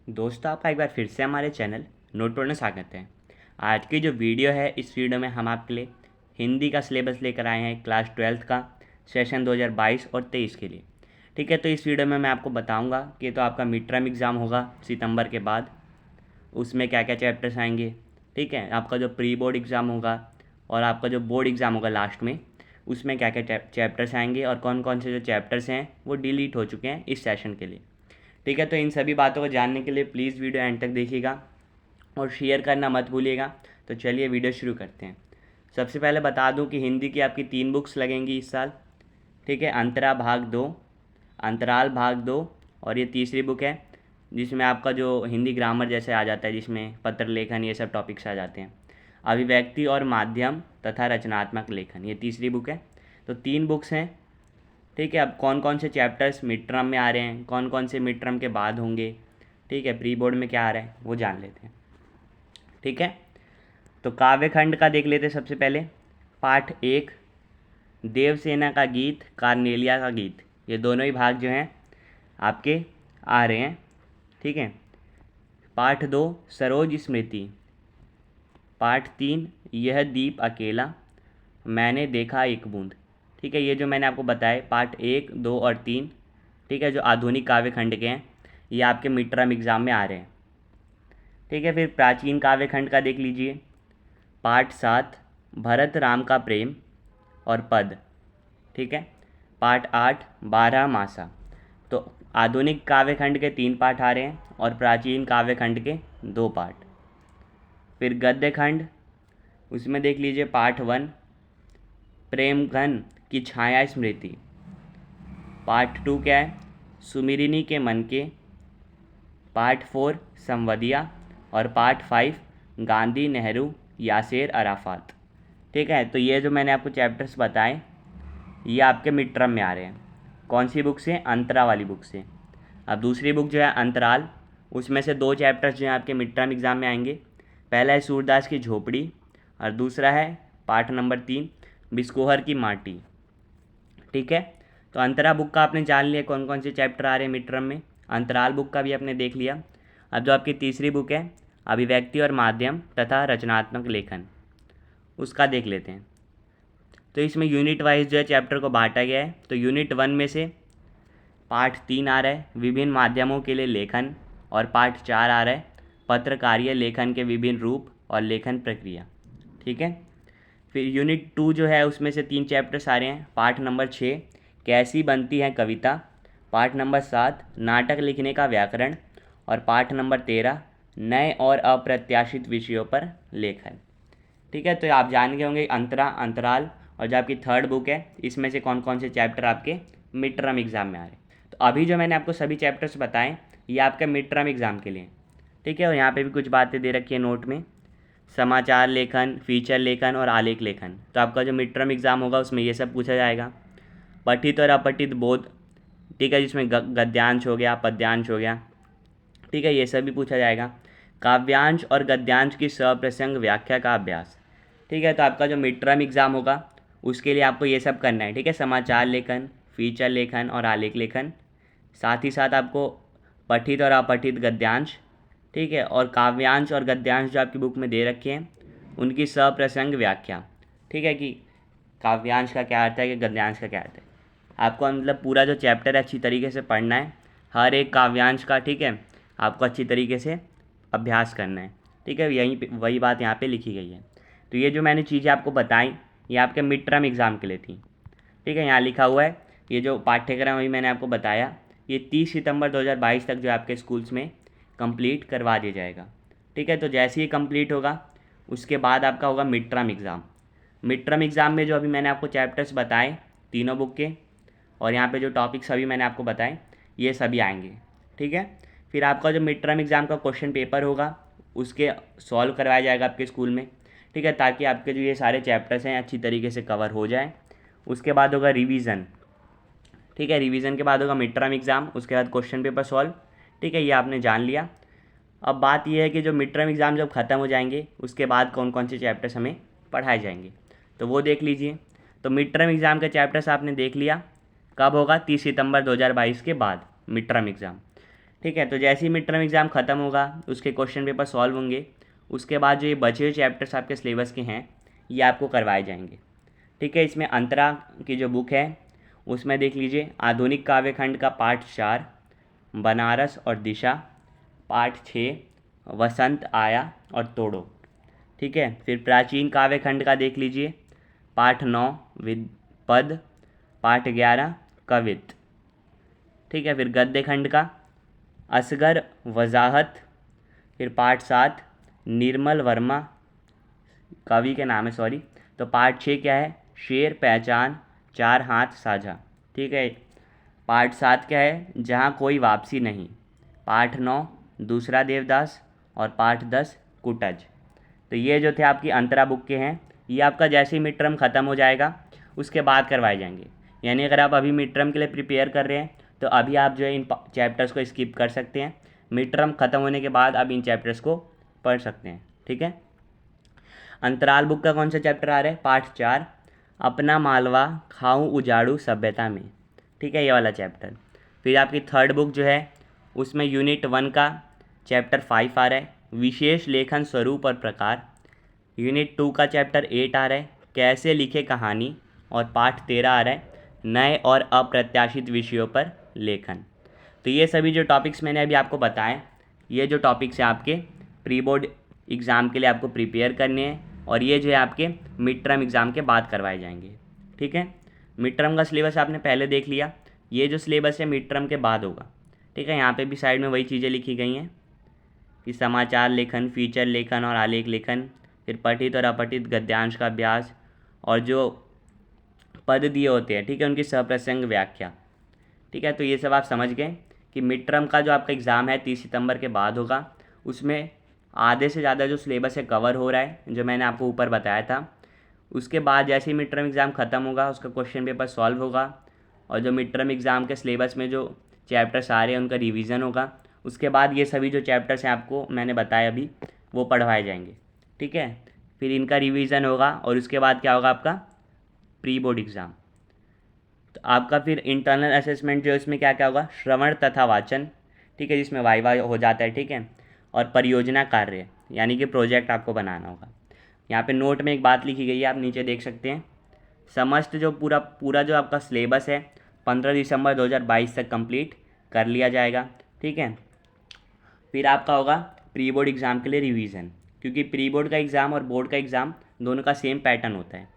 दोस्तों, आपका एक बार फिर से हमारे चैनल नोटबोर्ड में स्वागत है। आज की जो वीडियो है, इस वीडियो में हम आपके लिए हिंदी का सिलेबस लेकर आए हैं क्लास 12th का सेशन 2022 और 23 के लिए। ठीक है, तो इस वीडियो में मैं आपको बताऊंगा कि तो आपका मिड टर्म एग्ज़ाम होगा सितंबर के बाद, उसमें क्या क्या चैप्टर्स आएंगे। ठीक है, आपका जो प्री बोर्ड एग्ज़ाम होगा और आपका जो बोर्ड एग्ज़ाम होगा लास्ट में, उसमें क्या क्या चैप्टर्स आएंगे और कौन कौन से जो चैप्टर्स हैं वो डिलीट हो चुके हैं इस सेशन के लिए। ठीक है, तो इन सभी बातों को जानने के लिए प्लीज़ वीडियो एंड तक देखिएगा और शेयर करना मत भूलिएगा। तो चलिए वीडियो शुरू करते हैं। सबसे पहले बता दूं कि हिंदी की आपकी 3 बुक्स लगेंगी इस साल। ठीक है, अंतरा भाग 2, अंतराल भाग 2 और ये तीसरी बुक है जिसमें आपका जो हिंदी ग्रामर जैसे आ जाता है, जिसमें पत्र लेखन ये सब टॉपिक्स आ जाते हैं। अभिव्यक्ति और माध्यम तथा रचनात्मक लेखन, ये तीसरी बुक है। तो 3 बुक्स हैं। ठीक है, अब कौन कौन से चैप्टर्स मिड टर्म में आ रहे हैं, कौन कौन से मिड टर्म के बाद होंगे, ठीक है, प्री बोर्ड में क्या आ रहा है वो जान लेते हैं। ठीक है, तो काव्यखंड का देख लेते हैं सबसे पहले। पाठ 1, देवसेना का गीत, कार्नेलिया का गीत, ये दोनों ही भाग जो हैं आपके आ रहे हैं। ठीक है, पाठ 2, सरोज स्मृति। पाठ 3, यह दीप अकेला, मैंने देखा एक बूंद। ठीक है, ये जो मैंने आपको बताया पार्ट 1, 2 और 3, ठीक है, जो आधुनिक काव्यखंड के हैं, ये आपके मिड टर्म एग्ज़ाम में आ रहे हैं। ठीक है, फिर प्राचीन काव्यखंड का देख लीजिए। पार्ट 7, भरत राम का प्रेम और पद। ठीक है, पार्ट 8, 12 मासा। तो आधुनिक काव्यखंड के 3 पार्ट आ रहे हैं और प्राचीन काव्यखंड के 2 पार्ट। फिर गद्यखंड, उसमें देख लीजिए पार्ट 1, प्रेम घन की छाया स्मृति। पार्ट 2 क्या है, सुमिरिनी के मन के। पार्ट 4, संवदिया। और पार्ट 5, गांधी नेहरू यासेर अराफात। ठीक है, तो ये जो मैंने आपको चैप्टर्स बताए ये आपके मिड टर्म में आ रहे हैं। कौन सी बुक से? अंतरा वाली बुक से। अब दूसरी बुक जो है अंतराल, उसमें से 2 चैप्टर्स जो हैं आपके मिड टर्म एग्ज़ाम में आएंगे। पहला है सूरदास की झोपड़ी और दूसरा है पाठ नंबर 3, बिस्कोहर की माटी। ठीक है, तो अंतरा बुक का आपने जान लिया कौन कौन से चैप्टर आ रहे हैं मिड टर्म में। अंतराल बुक का भी आपने देख लिया। अब जो आपकी तीसरी बुक है, अभिव्यक्ति और माध्यम तथा रचनात्मक लेखन, उसका देख लेते हैं। तो इसमें यूनिट वाइज जो है चैप्टर को बांटा गया है। तो यूनिट 1 में से पार्ट 3 आ रहा है विभिन्न माध्यमों के लिए लेखन, और पार्ट 4 आ रहा है पत्रकारीय लेखन के विभिन्न रूप और लेखन प्रक्रिया। ठीक है, फिर यूनिट 2 जो है उसमें से 3 चैप्टर्स आ रहे हैं। पार्ट नंबर 6, कैसी बनती है कविता। पार्ट नंबर 7, नाटक लिखने का व्याकरण। और पार्ट नंबर 13, नए और अप्रत्याशित विषयों पर लेखन। ठीक है, तो आप जान गए होंगे अंतरा, अंतराल और जो आपकी थर्ड बुक है इसमें से कौन कौन से चैप्टर आपके मिड टर्म एग्ज़ाम में आ रहे हैं। तो अभी जो मैंने आपको सभी चैप्टर्स बताएं ये आपके मिड टर्म एग्ज़ाम के लिए। ठीक है, और यहाँ पे भी कुछ बातें दे रखी है नोट में। समाचार लेखन, फीचर लेखन और आलेख लेखन, तो आपका जो मिड टर्म एग्ज़ाम होगा उसमें ये सब पूछा जाएगा। पठित और अपठित बोध, ठीक है, जिसमें गद्यांश हो गया, पद्यांश हो गया। ठीक है, ये सब भी पूछा जाएगा। काव्यांश और गद्यांश की सप्रसंग व्याख्या का अभ्यास। ठीक है, तो आपका जो मिड टर्म एग्ज़ाम होगा उसके लिए आपको ये सब करना है। ठीक है, समाचार लेखन, फीचर लेखन और आलेख लेखन, साथ ही साथ आपको पठित और अपठित गद्यांश, ठीक है, और काव्यांश और गद्यांश जो आपकी बुक में दे रखे हैं उनकी सप्रसंग व्याख्या। ठीक है, कि काव्यांश का क्या अर्थ है कि गद्यांश का क्या अर्थ है। आपको मतलब पूरा जो चैप्टर है अच्छी तरीके से पढ़ना है, हर एक काव्यांश का। ठीक है, आपको अच्छी तरीके से अभ्यास करना है। ठीक है, यहीं पे वही बात यहाँ पे लिखी गई है। तो ये जो मैंने चीज़ें आपको बताई ये आपके मिड टर्म एग्ज़ाम के लिए थी। ठीक है, यहाँ लिखा हुआ है ये जो पाठ्यक्रम अभी मैंने आपको बताया ये 30 सितंबर 2022 तक जो आपके स्कूल्स में कंप्लीट करवा दिया जाएगा। ठीक है, तो जैसे ही कंप्लीट होगा उसके बाद आपका होगा mid term exam. Mid term exam में जो अभी मैंने आपको चैप्टर्स बताए तीनों बुक के, और यहाँ पे जो टॉपिक्स अभी मैंने आपको बताए ये सभी आएंगे। ठीक है, फिर आपका जो मिड टर्म एग्ज़ाम का क्वेश्चन पेपर होगा उसके सॉल्व करवाया जाएगा आपके स्कूल में। ठीक है, ताकि आपके जो ये सारे चैप्टर्स हैं अच्छी तरीके से कवर हो जाए। उसके बाद होगा रिवीजन। ठीक है, रिवीजन के बाद होगा मिड टर्म एग्ज़ाम, उसके बाद क्वेश्चन पेपर सॉल्व। ठीक है, ये आपने जान लिया। अब बात यह है कि जो मिड टर्म एग्ज़ाम जब ख़त्म हो जाएंगे उसके बाद कौन कौन से चैप्टर्स हमें पढ़ाए जाएंगे, तो वो देख लीजिए। तो मिड टर्म एग्ज़ाम के चैप्टर्स आपने देख लिया। कब होगा? 30 सितंबर 2022 के बाद मिड टर्म एग्ज़ाम। ठीक है, तो जैसे ही मिड टर्म एग्ज़ाम ख़त्म होगा उसके क्वेश्चन पेपर सॉल्व होंगे, उसके बाद जो ये बचे हुए चैप्टर्स आपके सिलेबस के हैं ये आपको करवाए जाएंगे। ठीक है, इसमें अंतरा की जो बुक है उसमें देख लीजिए आधुनिक काव्यखंड का पाठ 4 बनारस और दिशा, पाठ 6 वसंत आया और तोड़ो। ठीक है, फिर प्राचीन काव्यखंड का देख लीजिए पाठ 9 पद, पाठ 11 कवित। ठीक है, फिर गद्य खंड का असगर वजाहत, फिर पाठ 7 निर्मल वर्मा कवि के नाम है सॉरी, तो पाठ 6 क्या है शेर पहचान चार हाथ साझा। ठीक है, पाठ 7 क्या है जहाँ कोई वापसी नहीं, पाठ 9 दूसरा देवदास और पाठ 10 कुटज। तो ये जो थे आपकी अंतरा बुक के हैं, ये आपका जैसे ही मिड टर्म ख़त्म हो जाएगा उसके बाद करवाए जाएंगे। यानी अगर आप अभी मिड टर्म के लिए प्रिपेयर कर रहे हैं तो अभी आप जो है इन चैप्टर्स को स्किप कर सकते हैं, मिड टर्म ख़त्म होने के बाद आप इन चैप्टर्स को पढ़ सकते हैं। ठीक है, अंतराल बुक का कौन सा चैप्टर आ रहा है पाठ 4 अपना मालवा खाऊं उजाड़ू सभ्यता में। ठीक है, ये वाला चैप्टर। फिर आपकी थर्ड बुक जो है उसमें यूनिट 1 का चैप्टर 5 आ रहा है विशेष लेखन स्वरूप और प्रकार। यूनिट 2 का चैप्टर 8 आ रहा है कैसे लिखे कहानी, और पाठ 13 आ रहा है नए और अप्रत्याशित विषयों पर लेखन। तो ये सभी जो टॉपिक्स मैंने अभी आपको बताए, ये जो टॉपिक्स हैं आपके प्री बोर्ड एग्ज़ाम के लिए आपको प्रिपेयर करने हैं, और ये जो है आपके मिड टर्म एग्ज़ाम के बाद करवाए जाएंगे। ठीक है, मिड टर्म का सिलेबस आपने पहले देख लिया, ये जो सिलेबस है मिड टर्म के बाद होगा। ठीक है, यहाँ पे भी साइड में वही चीज़ें लिखी गई हैं कि समाचार लेखन, फीचर लेखन और आलेख लेखन, फिर पठित और अपठित गद्यांश का अभ्यास, और जो पद दिए होते हैं ठीक है उनकी सप्रसंग व्याख्या। ठीक है, तो ये सब आप समझ गए कि मिड टर्म का जो आपका एग्ज़ाम है 30 सितंबर के बाद होगा, उसमें आधे से ज़्यादा जो सिलेबस है कवर हो रहा है जो मैंने आपको ऊपर बताया था। उसके बाद जैसे ही मिड टर्म एग्ज़ाम ख़त्म होगा उसका क्वेश्चन पेपर सॉल्व होगा, और जो मिड टर्म एग्ज़ाम के सिलेबस में जो चैप्टर्स आ रहे हैं उनका रिवीजन होगा। उसके बाद ये सभी जो चैप्टर्स हैं आपको मैंने बताया अभी वो पढ़वाए जाएंगे। ठीक है, फिर इनका रिवीजन होगा, और उसके बाद क्या होगा आपका प्री बोर्ड एग्ज़ाम। तो आपका फिर इंटरनल असेसमेंट जो है उसमें क्या क्या होगा श्रवण तथा वाचन। ठीक है, जिसमें वाइवा हो जाता है। ठीक है, और परियोजना कार्य यानी कि प्रोजेक्ट आपको बनाना होगा। यहाँ पे नोट में एक बात लिखी गई है, आप नीचे देख सकते हैं, समस्त जो पूरा जो आपका सिलेबस है 15 दिसंबर 2022 तक कंप्लीट कर लिया जाएगा। ठीक है, फिर आपका होगा प्री बोर्ड एग्ज़ाम के लिए रिवीजन, क्योंकि प्री बोर्ड का एग्ज़ाम और बोर्ड का एग्ज़ाम दोनों का सेम पैटर्न होता है।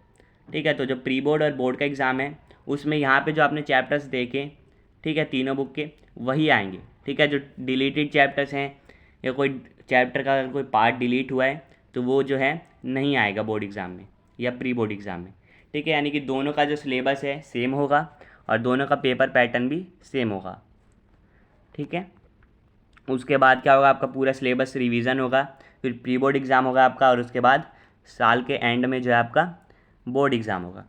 ठीक है, तो जो प्री बोर्ड और बोर्ड का एग्ज़ाम है उसमें यहाँ पे जो आपने चैप्टर्स देखे ठीक है तीनों बुक के वही आएंगे। ठीक है, जो डिलीटेड चैप्टर्स हैं या कोई चैप्टर का अगर कोई पार्ट डिलीट हुआ है तो वो जो है नहीं आएगा बोर्ड एग्ज़ाम में या प्री बोर्ड एग्ज़ाम में। ठीक है, यानी कि दोनों का जो सिलेबस है सेम होगा और दोनों का पेपर पैटर्न भी सेम होगा। ठीक है, उसके बाद क्या होगा आपका पूरा सिलेबस रिवीजन होगा, फिर प्री बोर्ड एग्ज़ाम होगा आपका, और उसके बाद साल के एंड में जो है आपका बोर्ड एग्ज़ाम होगा।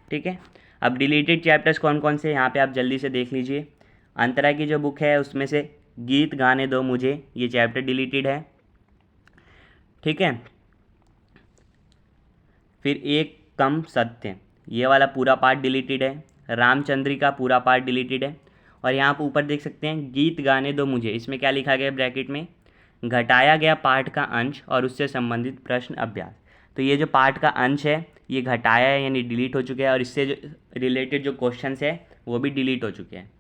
ठीक है, अब डिलीटेड चैप्टर्स कौन कौन से यहाँ पे आप जल्दी से देख लीजिए। अंतरा की जो बुक है उसमें से गीत गाने दो मुझे, ये चैप्टर डिलीटेड है। ठीक है, फिर एक कम सत्य ये वाला पूरा पार्ट डिलीटेड है। रामचंद्रिका पूरा पार्ट डिलीटेड है। और यहाँ पर ऊपर देख सकते हैं गीत गाने दो मुझे, इसमें क्या लिखा गया है ब्रैकेट में, घटाया गया पाठ का अंश और उससे संबंधित प्रश्न अभ्यास। तो ये जो पाठ का अंश है ये घटाया है यानी डिलीट हो चुका है, और इससे जो रिलेटेड जो क्वेश्चंस है वो भी डिलीट हो चुके हैं।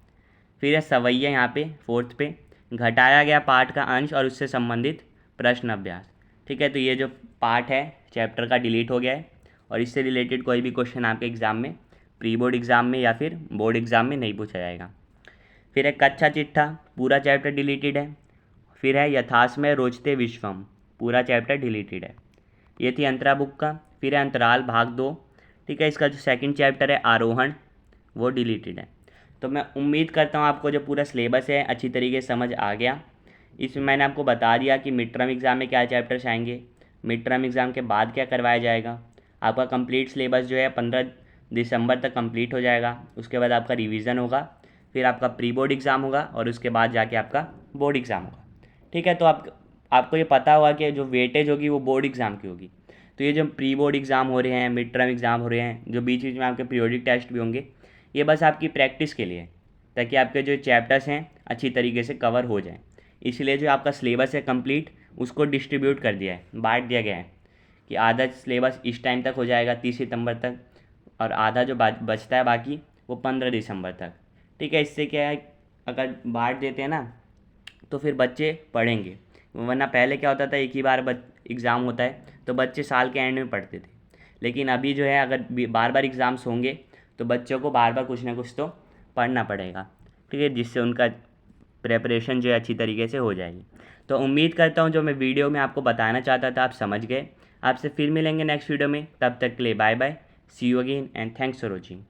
फिर है सवैया यहाँ पे 4th पे, घटाया गया पाठ का अंश और उससे संबंधित प्रश्न अभ्यास। ठीक है, तो ये जो पार्ट है चैप्टर का डिलीट हो गया है, और इससे रिलेटेड कोई भी क्वेश्चन आपके एग्ज़ाम में प्री बोर्ड एग्ज़ाम में या फिर बोर्ड एग्ज़ाम में नहीं पूछा जाएगा। फिर है कच्चा चिट्ठा पूरा चैप्टर डिलीटेड है। फिर है यथासमय रोचते विश्वम पूरा चैप्टर डिलीटेड है। ये थी अंतरा बुक का। फिर है अंतराल भाग 2। ठीक है, इसका जो सेकंड चैप्टर है आरोहण वो डिलीटेड है। तो मैं उम्मीद करता हूँ आपको जो पूरा सिलेबस है अच्छी तरीके से समझ आ गया। इसमें मैंने आपको बता दिया कि मिड टर्म एग्ज़ाम में क्या चैप्टर्स आएंगे, मिड टर्म एग्ज़ाम के बाद क्या करवाया जाएगा। आपका कंप्लीट सिलेबस जो है 15 दिसंबर तक कंप्लीट हो जाएगा। उसके बाद आपका रिवीजन होगा, फिर आपका प्री बोर्ड एग्ज़ाम होगा, और उसके बाद जाके आपका बोर्ड एग्ज़ाम होगा। ठीक है, तो आपको ये पता होगा कि जो वेटेज होगी वो बोर्ड एग्ज़ाम की होगी। तो ये जो प्री बोर्ड एग्ज़ाम हो रहे हैं, मिड टर्म एग्ज़ाम हो रहे हैं, जो बीच बीच में आपके पीरियोडिक टेस्ट भी होंगे, ये बस आपकी प्रैक्टिस के लिए है, ताकि आपके जो चैप्टर्स हैं अच्छी तरीके से कवर हो जाए। इसलिए जो आपका सिलेबस है कंप्लीट, उसको डिस्ट्रीब्यूट कर दिया है, बांट दिया गया है कि आधा सिलेबस इस टाइम तक हो जाएगा 30 सितंबर तक, और आधा जो बचता है बाकी वो 15 दिसंबर तक। ठीक है, इससे क्या है, अगर बांट देते हैं ना तो फिर बच्चे पढ़ेंगे, वरना पहले क्या होता था एक ही बार एग्ज़ाम होता है तो बच्चे साल के एंड में पढ़ते थे। लेकिन अभी जो है अगर बार बार एग्ज़ाम्स होंगे तो बच्चों को बार बार कुछ ना कुछ तो पढ़ना पड़ेगा। ठीक है, जिससे उनका प्रेपरेशन जो है अच्छी तरीके से हो जाएगी। तो उम्मीद करता हूँ जो मैं वीडियो में आपको बताना चाहता था आप समझ गए। आपसे फिर मिलेंगे नेक्स्ट वीडियो में, तब तक के लिए bye bye, see you again and thanks for watching.